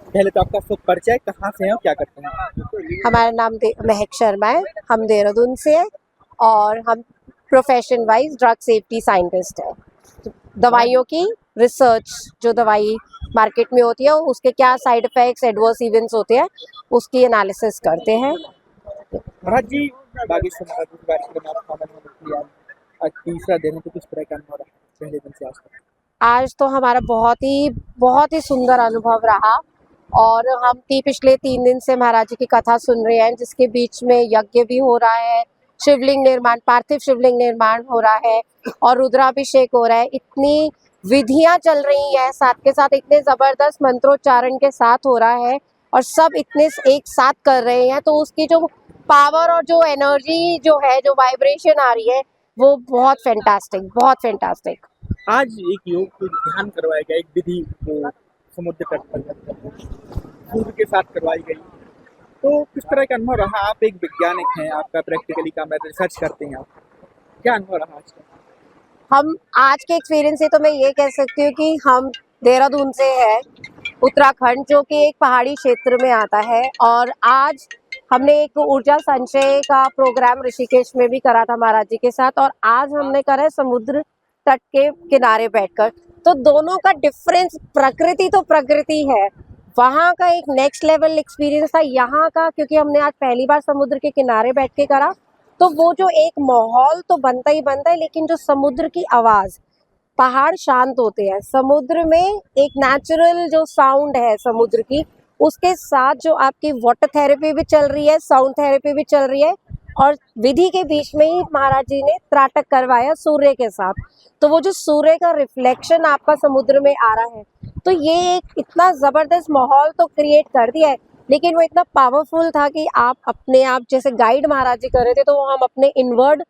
पहले तो आपका शुभ परिचय, कहाँ से हैं और क्या करते हैं? हमारा नाम महक शर्मा है। हम देहरादून से हैं और हम profession wise drug safety scientist है। दवाइयों की रिसर्च, जो दवाई मार्केट में होती है उसके क्या साइड इफेक्ट्स, एडवर्स इवेंट्स होते हैं, उसकी एनालिसिस करते हैं। महाराज जी, बागेश्वर महाराज जी के कार्यक्रम में आप शामिल होने के लिए आज तीसरा दिन है, तो किस तरह का अनुभव रहा पहले दिन से आज तक? आज तो हमारा बहुत ही सुंदर अनुभव रहा और हम पिछले 3 दिन से महाराज जी की कथा सुन रहे हैं, जिसके बीच में यज्ञ भी हो रहा है, शिवलिंग निर्माण, पार्थिव शिवलिंग निर्माण हो रहा है और रुद्राभिषेक हो रहा है। इतनी विधियां चल रही हैं, साथ के साथ इतने जबरदस्त मंत्रोच्चारण के साथ हो रहा है और सब इतने एक साथ कर रहे हैं, तो उसकी जो पावर और जो एनर्जी जो है, जो वाइब्रेशन आ रही है, वो बहुत फैंटास्टिक। आज एक योग को ध्यान करवाया गया, एक विधि जो समुद्र तट पर सूर्य के साथ करवाई गई, तो किस तरह का अनुभव रहा? आप एक वैज्ञानिक हैं, आपका प्रैक्टिकली काम है, रिसर्च करते हैं आप, क्या अनुभव रहा आज का? हम आज के एक्सपीरियंस से तो मैं ये कह सकती हूँ कि हम देहरादून से है, उत्तराखंड, जो कि एक पहाड़ी क्षेत्र में आता है, और आज हमने एक ऊर्जा संचय का प्रोग्राम ऋषिकेश में भी करा था महाराज जी के साथ, और आज हमने करा है समुद्र तट के किनारे बैठकर। तो दोनों का डिफरेंस, प्रकृति तो प्रकृति है, वहाँ का एक नेक्स्ट लेवल एक्सपीरियंस था, यहाँ का क्योंकि हमने आज पहली बार समुद्र के किनारे बैठ के करा, तो वो जो एक माहौल तो बनता ही बनता है, लेकिन जो समुद्र की आवाज, पहाड़ शांत होते हैं, समुद्र में एक नेचुरल जो साउंड है समुद्र की, उसके साथ जो आपकी वाटर थेरेपी भी चल रही है, साउंड थेरेपी भी चल रही है, और विधि के बीच में ही महाराज जी ने त्राटक करवाया सूर्य के साथ, तो वो जो सूर्य का रिफ्लेक्शन आपका समुद्र में आ रहा है, तो ये एक इतना जबरदस्त माहौल तो क्रिएट कर दिया है। लेकिन वो इतना पावरफुल था कि आप अपने आप, जैसे गाइड महाराज जी कर रहे थे, तो हम अपने इनवर्ड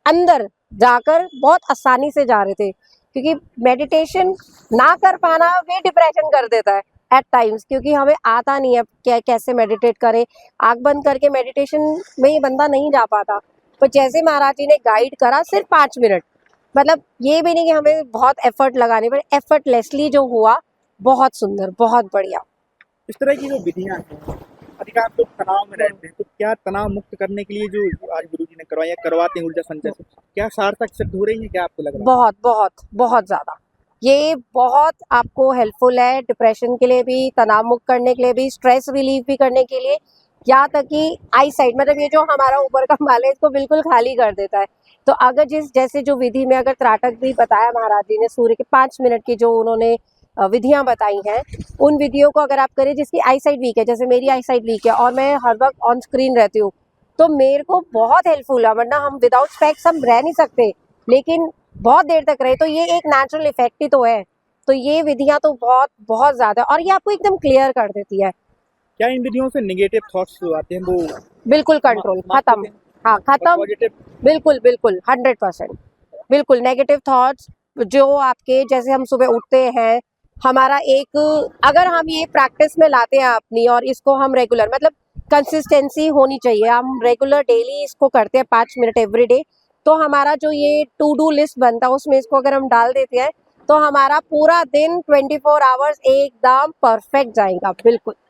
अंदर जाकर बहुत आसानी से जा रहे थे, क्योंकि मेडिटेशन ना कर पाना भी डिप्रेशन कर देता है एट टाइम्स, क्योंकि हमें आता नहीं है क्या कैसे मेडिटेट करें। आंख बंद करके मेडिटेशन में ही बंदा नहीं जा पाता, पर जैसे महाराज जी ने गाइड करा, सिर्फ 5 मिनट, मतलब ये भी नहीं कि हमें बहुत एफर्ट लगाने पड़े, एफर्टलेसली जो हुआ, बहुत सुंदर, बहुत बढ़िया। इस तरह की जो विधियां हैं, अधिकांश लोग तनाव में रहते हैं, तो क्या तनाव मुक्त करने के लिए जो आज गुरु जी ने करवाया, करवाते हैं ऊर्जा संचय से, क्या सार्थक सिद्ध हो रही है? क्या आपको लग रहा है? बहुत बहुत बहुत ज़्यादा ये बहुत आपको हेल्पफुल है, डिप्रेशन के लिए भी, तनाव मुक्त करने के लिए भी, स्ट्रेस रिलीफ भी करने के लिए, यहाँ तक कि आई साइड, मतलब ये जो हमारा ऊपर का माल है, इसको बिल्कुल खाली कर देता है। तो अगर जैसे जो विधि में अगर त्राटक भी बताया महाराज जी ने, सूर्य के 5 मिनट की जो उन्होंने विधियां बताई हैं, उन विधियों को अगर आप करें, जिसकी आई साइड वीक है, जैसे मेरी आई साइड वीक है और मैं हर वक्त ऑन स्क्रीन रहती हूँ, तो मेरे को बहुत हेल्पफुल है, वरना हम विदाउट स्पेक्स हम रह नहीं सकते, लेकिन बहुत देर तक रहे, तो ये एक नेचुरल इफेक्ट ही तो है। तो ये विधियां तो बहुत बहुत ज्यादा, और ये आपको एकदम क्लियर कर देती है। क्या इन विधियों से नेगेटिव थॉट्स जो आते हैं वो बिल्कुल कंट्रोल, खत्म। हाँ, खत्म। पॉजिटिव? बिल्कुल बिल्कुल 100%। बिल्कुल नेगेटिव थॉट्स जो आपके, जैसे हम सुबह उठते हैं, हमारा एक, अगर हम ये प्रैक्टिस में लाते हैं अपनी, और इसको हम रेगुलर, मतलब कंसिस्टेंसी होनी चाहिए, हम रेगुलर डेली इसको करते हैं 5 मिनट एवरी डे, तो हमारा जो ये टू डू लिस्ट बनता है, उसमें इसको अगर हम डाल देते हैं, तो हमारा पूरा दिन 24 आवर्स एकदम परफेक्ट जाएगा। बिल्कुल।